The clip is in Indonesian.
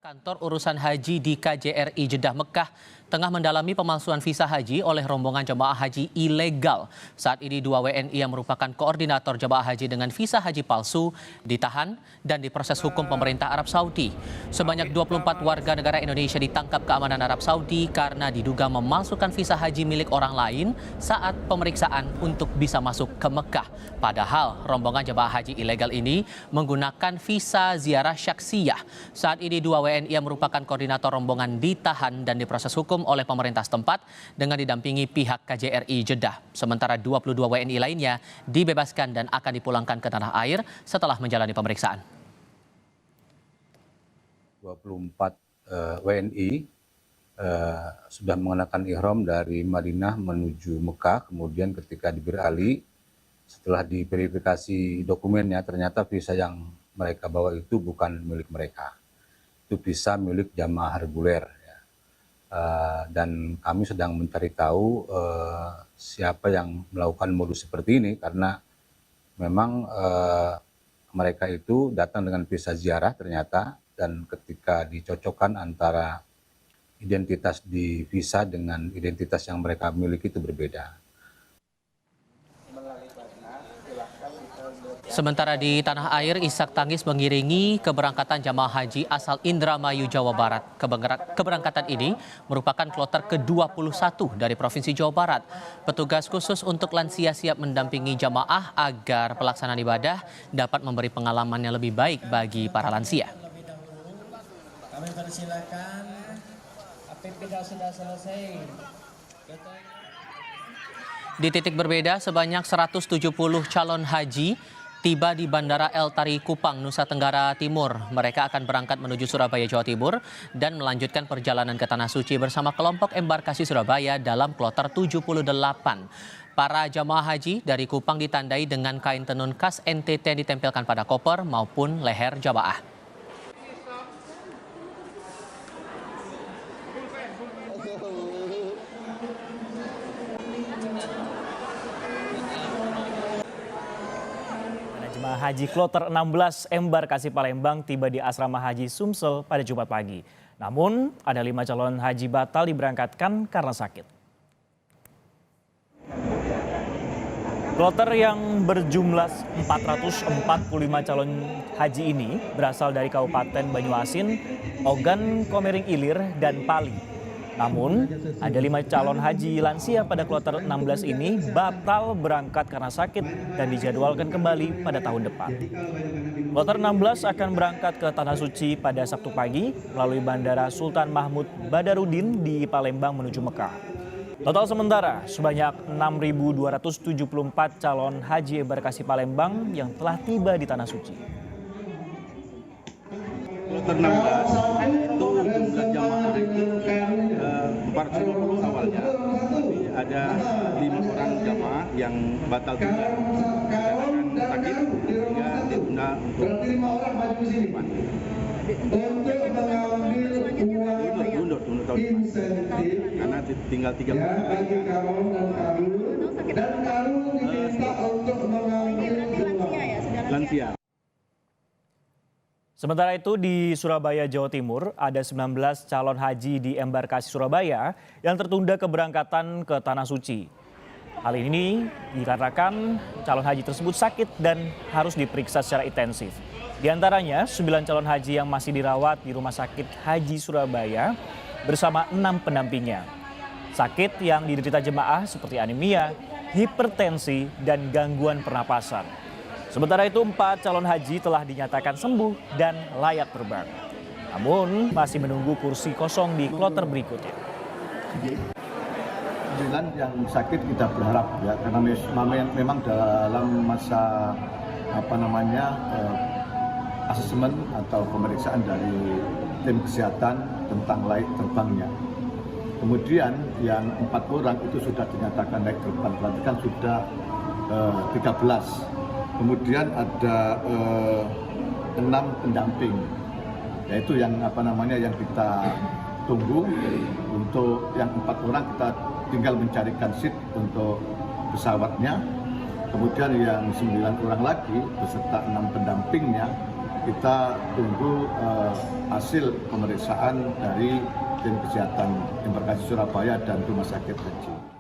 Kantor Urusan Haji di KJRI Jeddah Mekah tengah mendalami pemalsuan visa haji oleh rombongan jemaah haji ilegal. Saat ini 2 WNI yang merupakan koordinator jemaah haji dengan visa haji palsu ditahan dan diproses hukum pemerintah Arab Saudi. Sebanyak 24 warga negara Indonesia ditangkap keamanan Arab Saudi karena diduga memalsukan visa haji milik orang lain saat pemeriksaan untuk bisa masuk ke Mekah. Padahal rombongan jemaah haji ilegal ini menggunakan visa ziarah syaksiyah. Saat ini 2 WNI yang merupakan koordinator rombongan ditahan dan diproses hukum oleh pemerintah setempat dengan didampingi pihak KJRI Jeddah. Sementara 22 WNI lainnya dibebaskan dan akan dipulangkan ke tanah air setelah menjalani pemeriksaan. 24 WNI sudah mengenakan ihram dari Madinah menuju Mekah. Kemudian ketika beralih, setelah diverifikasi dokumennya, ternyata visa yang mereka bawa itu bukan milik mereka. Itu visa milik jamaah reguler. Dan kami sedang mencari tahu siapa yang melakukan modus seperti ini, karena memang mereka itu datang dengan visa ziarah ternyata, dan ketika dicocokkan antara identitas di visa dengan identitas yang mereka miliki itu berbeda. Sementara di tanah air, isak tangis mengiringi keberangkatan jamaah haji asal Indramayu, Jawa Barat. Keberangkatan ini merupakan kloter ke-21 dari Provinsi Jawa Barat. Petugas khusus untuk lansia siap mendampingi jamaah agar pelaksanaan ibadah dapat memberi pengalaman yang lebih baik bagi para lansia. Kami persilakan, apabila sudah selesai. Di titik berbeda, sebanyak 170 calon haji tiba di Bandara El Tari Kupang, Nusa Tenggara Timur. Mereka akan berangkat menuju Surabaya, Jawa Timur dan melanjutkan perjalanan ke Tanah Suci bersama kelompok embarkasi Surabaya dalam kloter 78. Para jamaah haji dari Kupang ditandai dengan kain tenun khas NTT yang ditempelkan pada koper maupun leher jamaah. Jemaah Haji Kloter 16 embarkasi Palembang tiba di Asrama Haji Sumsel pada Jumat pagi. Namun, ada 5 calon haji batal diberangkatkan karena sakit. Kloter yang berjumlah 445 calon haji ini berasal dari Kabupaten Banyuasin, Ogan Komering Ilir, dan Pali. Namun, ada 5 calon haji lansia pada kloter 16 ini batal berangkat karena sakit dan dijadwalkan kembali pada tahun depan. Kloter 16 akan berangkat ke Tanah Suci pada Sabtu pagi melalui Bandara Sultan Mahmud Badarudin di Palembang menuju Mekah. Total sementara sebanyak 6.274 calon haji embarkasi Palembang yang telah tiba di Tanah Suci. Kloter 16 itu jumlah jamaah haji 450 awalnya, tapi ada 5 orang jamaah yang batal tiba dikarenakan sakit sehingga ditunda untuk depan. Mundur tahun depan karena tinggal 3 bulan lagi. Lansia. Sementara itu di Surabaya, Jawa Timur, ada 19 calon haji di embarkasi Surabaya yang tertunda keberangkatan ke Tanah Suci. Hal ini dikarenakan calon haji tersebut sakit dan harus diperiksa secara intensif. Di antaranya 9 calon haji yang masih dirawat di Rumah Sakit Haji Surabaya bersama 6 pendampingnya. Sakit yang diderita jemaah seperti anemia, hipertensi, dan gangguan pernapasan. Sementara itu 4 calon haji telah dinyatakan sembuh dan layak terbang. Namun masih menunggu kursi kosong di kloter berikutnya. 9 yang sakit kita berharap ya, karena memang dalam masa asesmen atau pemeriksaan dari tim kesehatan tentang layak terbangnya. Kemudian yang 4 orang itu sudah dinyatakan layak terbang, berarti kan sudah 13. Kemudian ada 6 pendamping, yaitu yang yang kita tunggu. Untuk yang 4 orang kita tinggal mencarikan seat untuk pesawatnya. Kemudian yang 9 orang lagi beserta 6 pendampingnya kita tunggu hasil pemeriksaan dari tim kesehatan embarkasi Surabaya dan Rumah Sakit Haji.